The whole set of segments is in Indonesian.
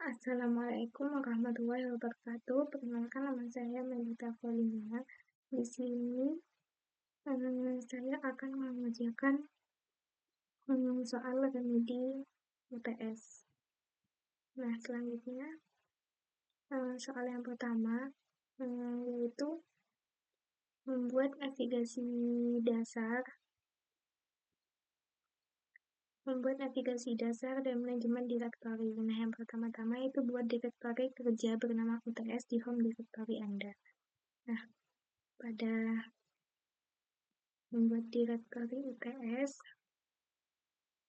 Assalamualaikum warahmatullahi wabarakatuh. Perkenalkan, nama saya Melita Polina. Di sini saya akan mengerjakan soal remedi UTS. Nah, selanjutnya soal yang pertama yaitu membuat navigasi dasar dan manajemen direktori. Nah, yang pertama-tama itu buat direktori kerja bernama UTS di home directory Anda. Nah, pada membuat direktori UTS,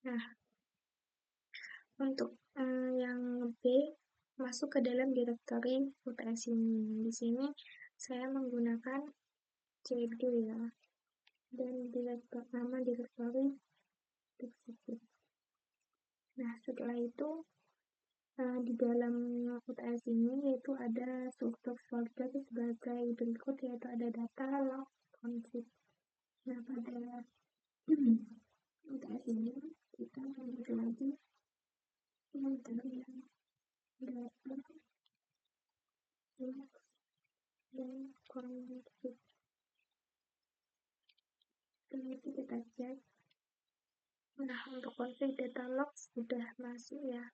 nah untuk yang B, masuk ke dalam direktori UTS ini. Di sini saya menggunakan CD ya, dan nama direktori tersebut. Nah, setelah itu di dalam UTS ini yaitu ada struktur folder sebagai berikut, yaitu ada data, log, config. Nah, pada UTS ini kita membagi lagi folder yang data, log, dan config. Setelah itu kita cek. Nah, untuk config data log sudah masuk ya.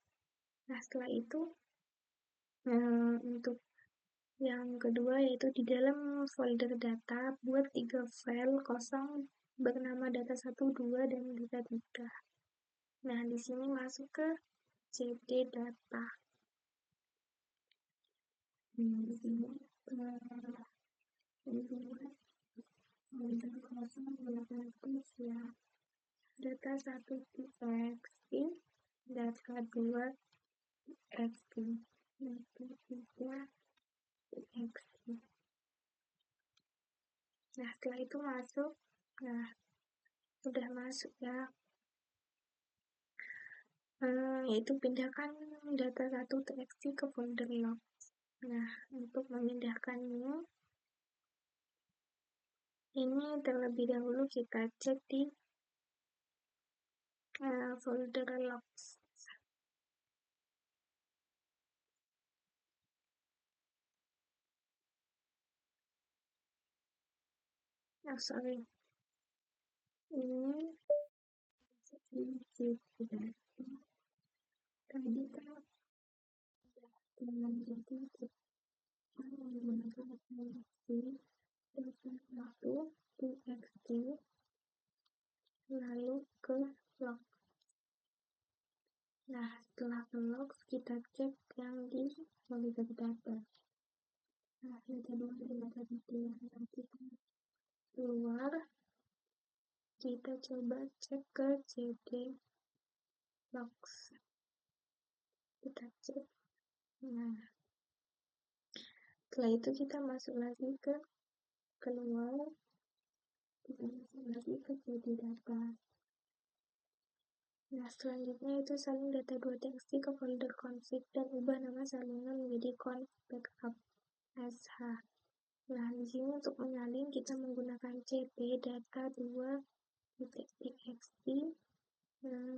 Nah, setelah itu untuk yang kedua yaitu di dalam folder data buat 3 file kosong bernama data 1, 2, dan data 3. Nah, di sini masuk ke cd data. Di sini folder kosong gunakan tools ya. Data 1 txt, data 2 txt, data 3 txt. Nah, setelah itu masuk. Nah, sudah masuk ya. Yaitu pindahkan data 1 txt ke folder log. Nah, untuk memindahkannya, ini terlebih dahulu kita cek di folder logs. Ini sedikit tadi kan dengan jadi kita menggunakan fungsi data 1 txt lalu ke log. Nah, setelah ke log kita cek yang di folder data. Nah, data 2 dan data 3 nanti keluar, kita coba cek ke cd logs. Kita cek. Nah, setelah itu kita masuk lagi ke keluar, kita masuk lagi ke cd data. Nah, selanjutnya itu salin data 2 txt ke folder config dan ubah nama salinan menjadi conf backup sh. Nah, di sini untuk menyalin kita menggunakan cp data 2 txt. Nah,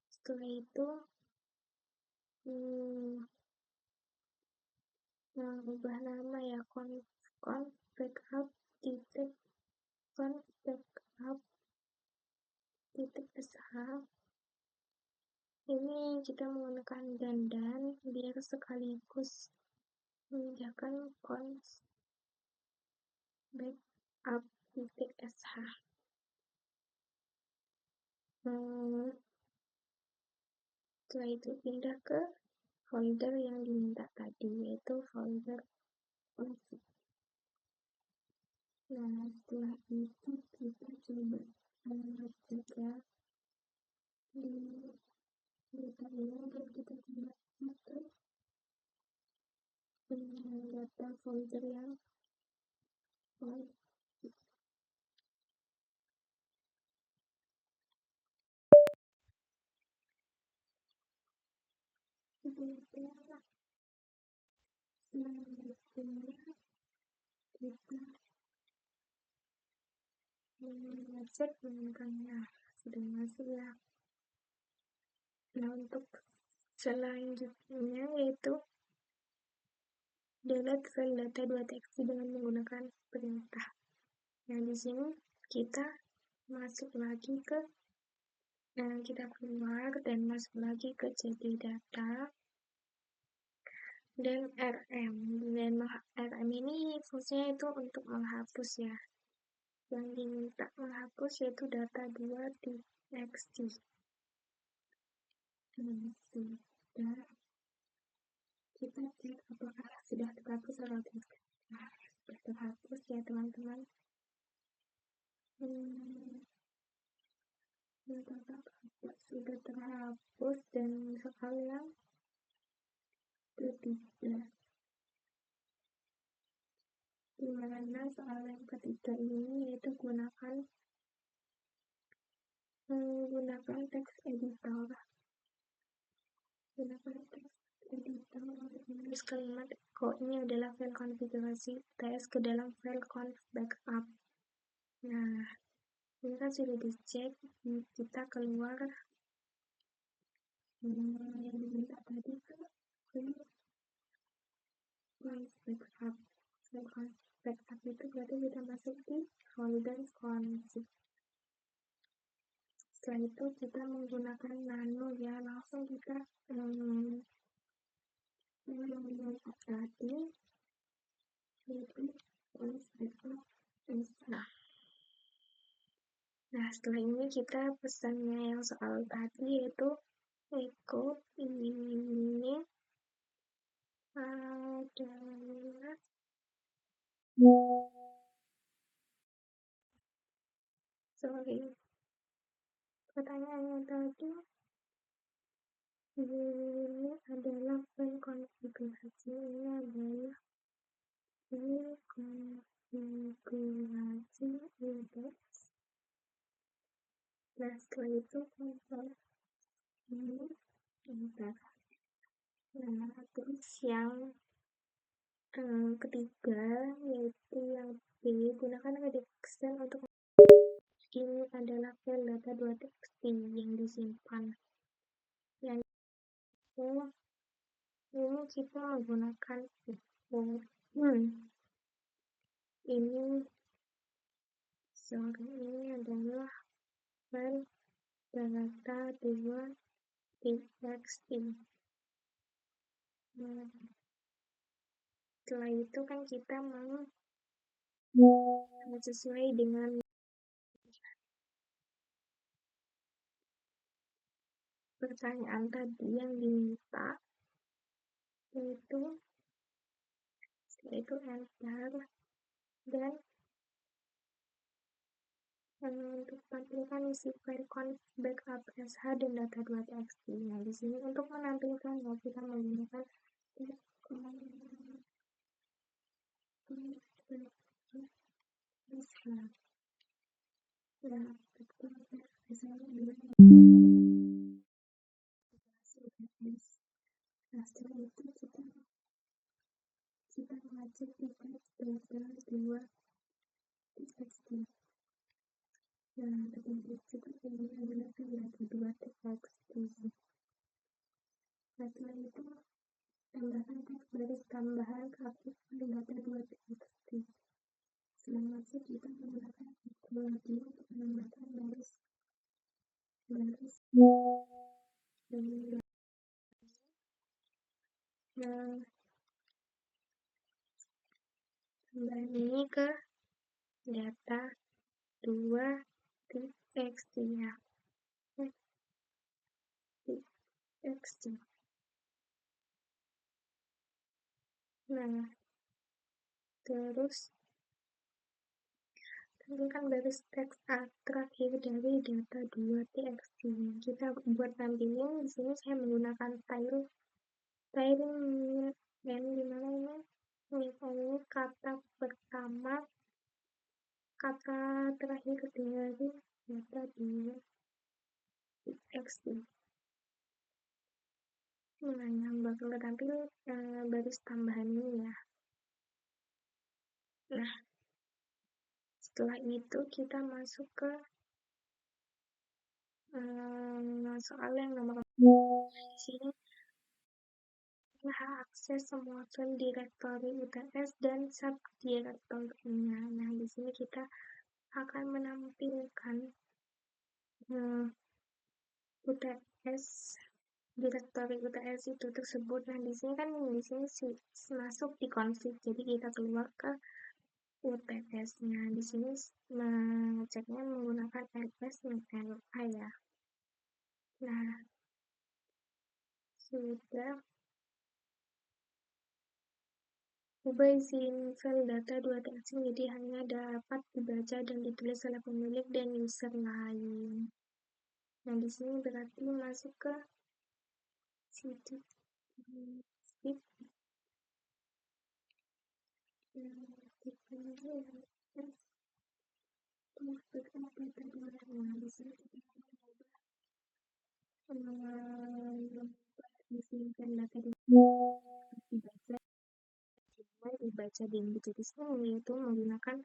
setelah itu ubah nama ya, conf backup titik conf backup titik sh. Ini kita menggunakan dan biar sekaligus memindahkan conf backup titik sh. Setelah itu pindah ke folder yang diminta tadi, yaitu folder config. Nah, setelah itu kita coba cek ya di data ini, dan kita coba cek data folder yang baik. Selanjutnya kita mengecek menggunakannya sudah masuk ya. Nah, untuk Selanjutnya yaitu delete file data.txt dengan menggunakan perintah. Nah, di sini kita masuk lagi ke kita keluar dan masuk lagi ke cd data dan rm. Dan rm ini fungsinya itu untuk menghapus ya. Yang diminta menghapus yaitu data2.txt. Dan kita cek apakah sudah terhapus atau tidak. Nah, sudah terhapus ya teman-teman. Sudah terhapus dan soal yang ketiga, dimana soal yang ketiga ini yaitu menggunakan text editor untuk menulis kalimat ini adalah file konfigurasi TS ke dalam file conf backup. Nah, ini kan sudah dicek, kita keluar yang diminta tadi ke conf backup. File conf backup itu berarti kita masuk di folder config. Setelah itu kita menggunakan nano ya, langsung kita menggunakan tadi yaitu conf backup install. Nah, setelah ini kita pesannya yang soal tadi yaitu echo ini adalah pertanyaannya tadi ini adalah file konfigurasi, ini adalah file konfigurasi index. Nah, setelah itu kontrol ini enter. Nah, terus yang ketiga yaitu yang B, gunakan extend untuk ini adalah file data2.txt yang disimpan. Yang ini kita menggunakan ini adalah file data2.txt. Nah, setelah itu kan kita mau sesuai dengan pertanyaan tadi yang diminta, yaitu enter dan untuk tampilkan isi file conf backup sh dan data2.txt. Nah, di sini untuk menampilkan kita menggunakan nah, setelah itu kita mengacak di data2.txt. Nah, data2.txt ini adalah data2.txt. Setelah itu tambahkan teks baris tambahan grafik data2.txt. Setelah masuk kita menggunakan equal lagi untuk menambahkan baris dan tambahan ini ke data2.txt ya. txt. Nah, terus tampilkan baris teks terakhir dari data2.txt. Kita buat tampilin di sini saya menggunakan tile dan dimana ini misalnya kata pertama, kata terakhir dari data2.txt. Nah, yang bakal tampil baris tambahan ini ya. Nah, setelah itu kita masuk ke soal yang nomor sini mengakses semua file directory UTS dan subdirektorinya. Nah, di sini kita akan menampilkan UTS direktori UTS itu tersebut. Nah, di sini kan masuk di config, jadi kita keluar ke UTS-nya. Di sini mengeceknya menggunakan ls-la ya. Nah, sudah ubah isi file data 2txt jadi hanya dapat dibaca dan ditulis oleh pemilik dan user lain. Nah, di sini berarti masuk ke situ. Nah, di sini disimpan data dibaca di induk itu menggunakan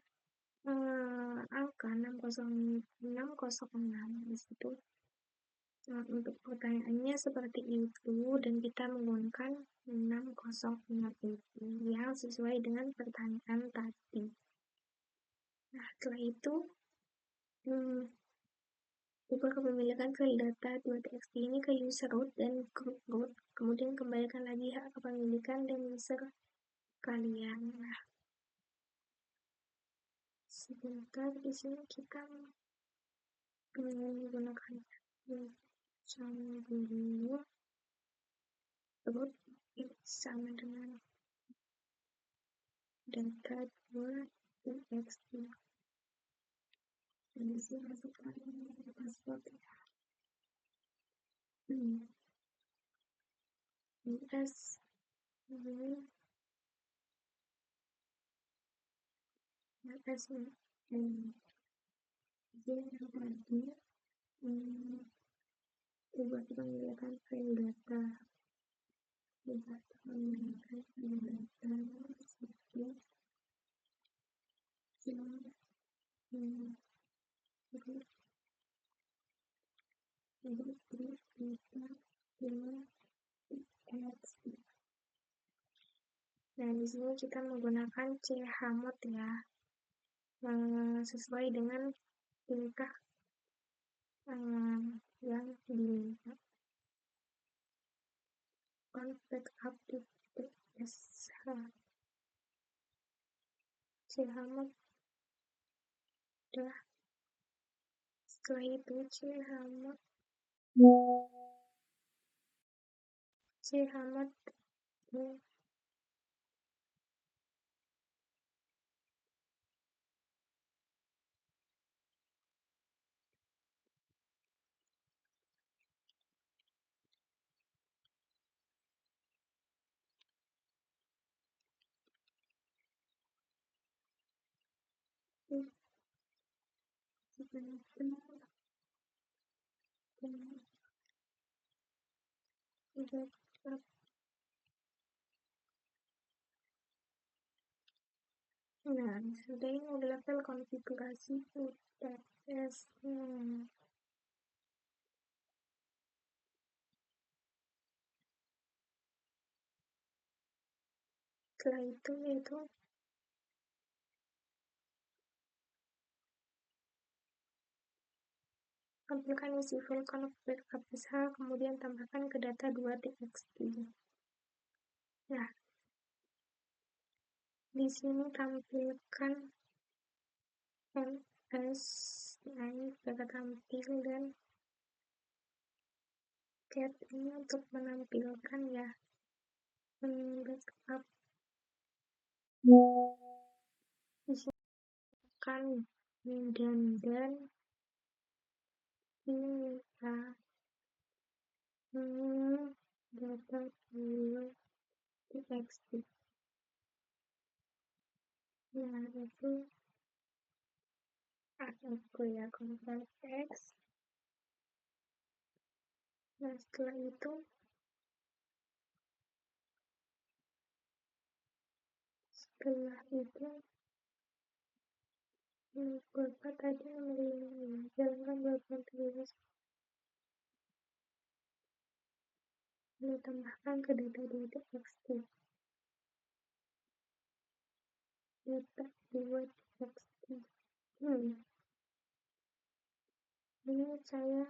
angka 60606 di situ. Nah, untuk pertanyaannya seperti itu dan kita menggunakan 606 itu yang sesuai dengan pertanyaan tadi. Nah, setelah itu ubah kepemilikan file data 2txt ini ke user root dan group root, kemudian kembalikan lagi hak kepemilikan dan user kalian. Nah, sebentar di sini kita menggunakan dulu root sama dengan data 2txt. Dan di sini masukkan password ya. S yang tadi ubah kepemilikan file data kepemilikan file data seperti nah, di sini kita menggunakan chmod ya, sesuai dengan perintah yang diminta. Config update sh chmod udah. Setelah itu chmod nah, sudah ini level konfigurasi UTS. Setelah itu yaitu tampilkan isi file config APSH, kemudian tambahkan ke data 2txt. Nah, di sini tampilkan ls dapat tampil dan get ini untuk menampilkan ya backup. Di sini kan dan ini data txt. Nah, itu aku ya Ctrl X. Nah, setelah itu Bapak tadi jalankan beberapa tugas ditambahkan ke data txt. data 2txt. Ini saya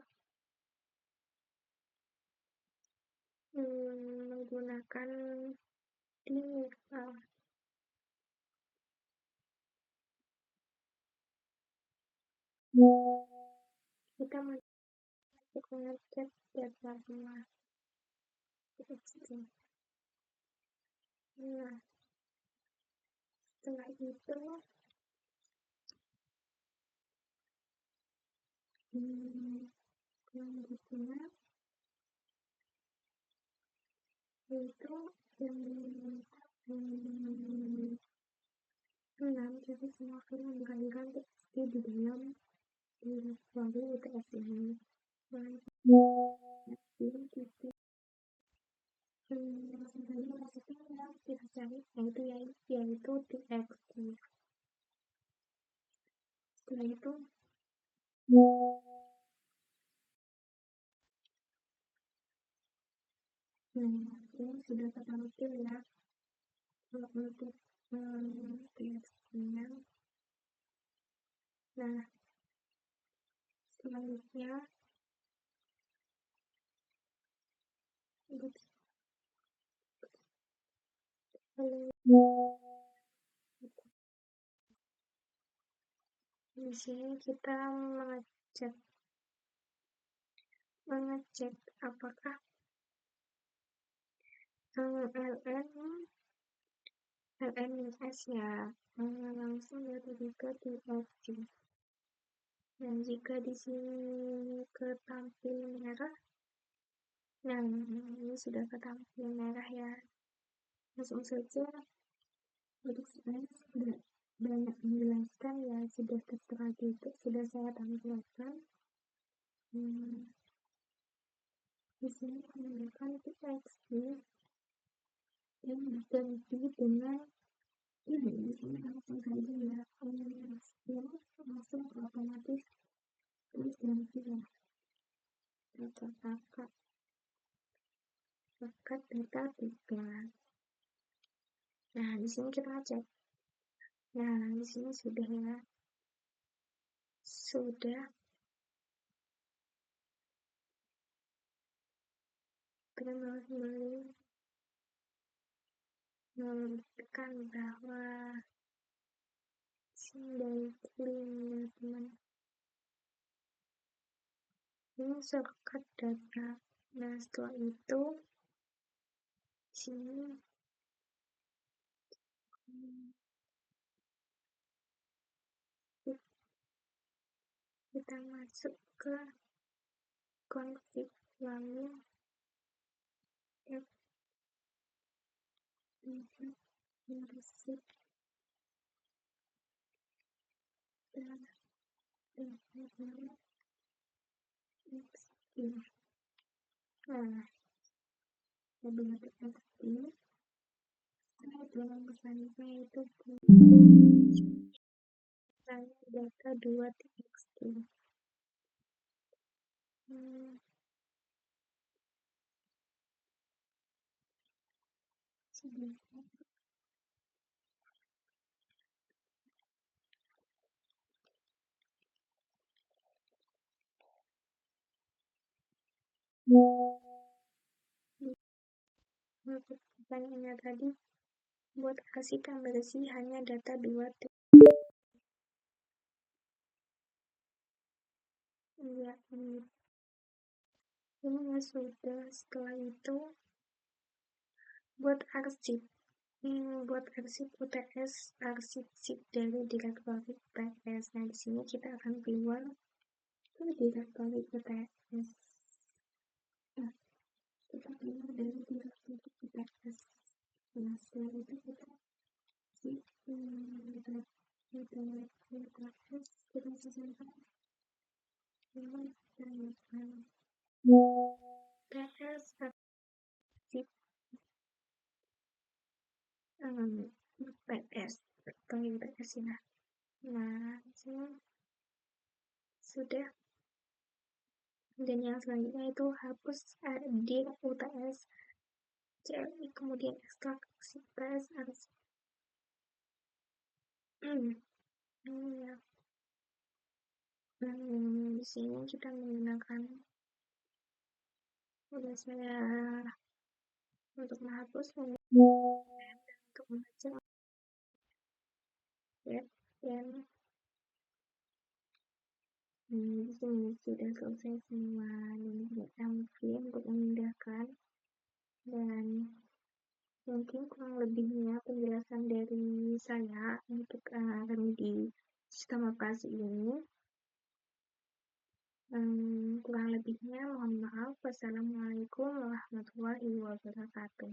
menggunakan Dimirpal. Kita mengecek data txt. Nah, setelah itu selanjutnya itu yang 6, jadi semua film menggunakan txt di dalam direktori UTS ini. Jadi kita kita cari yaitu txt. Setelah itu ini sudah tertampil ya untuk txt-nya. Nah, selanjutnya di sini kita mengecek apakah LNS ya langsung dari ke txt. Dan jika di sini ketampil merah, nah ini sudah ketampil merah ya, langsung saja. Untuk sebenarnya sudah banyak menjelaskan ya, sudah tertera gitu, sudah saya tampilkan. Di sini menggunakan txt yang diganti dengan ini. Di sini langsung saja ya, langsung otomatis terus ganti ya kakak data 3. Nah, di sini kita cek. Nah, di sini sudah ya, sudah kembali membuktikan bahwa dari link teman ini shortcut data. Nah, setelah itu sini kita masuk ke config, lalu receipt dan txt. Nah, lebih txt dalam pesannya itu data 2txt. Untuk pertanyaannya tadi, buat arsip yang bersih hanya data 2 ya, ini sudah. Setelah itu buat arsip UTS, arsip zip dari direktori UTS. Nah, di sini kita akan keluar ke direktori UTS. Nah, kita keluar dari direktori UTS. Nah, setelah itu kita UTS kita selesaikan dengan menambahkan UTS arsip UTS atau UTS ya. Nah, ini sudah. Dan yang selanjutnya itu hapus di UTS CLI, kemudian ekstrak UTS arsip. Iya, di sini kita menggunakan udah saya untuk menghapus untuk membaca web dan di sini sudah selesai semua dan tidak mungkin untuk memindahkan dan mungkin kurang lebihnya penjelasan dari saya untuk remedi sistem operasi ini. Kurang lebihnya mohon maaf. Wassalamualaikum warahmatullahi wabarakatuh.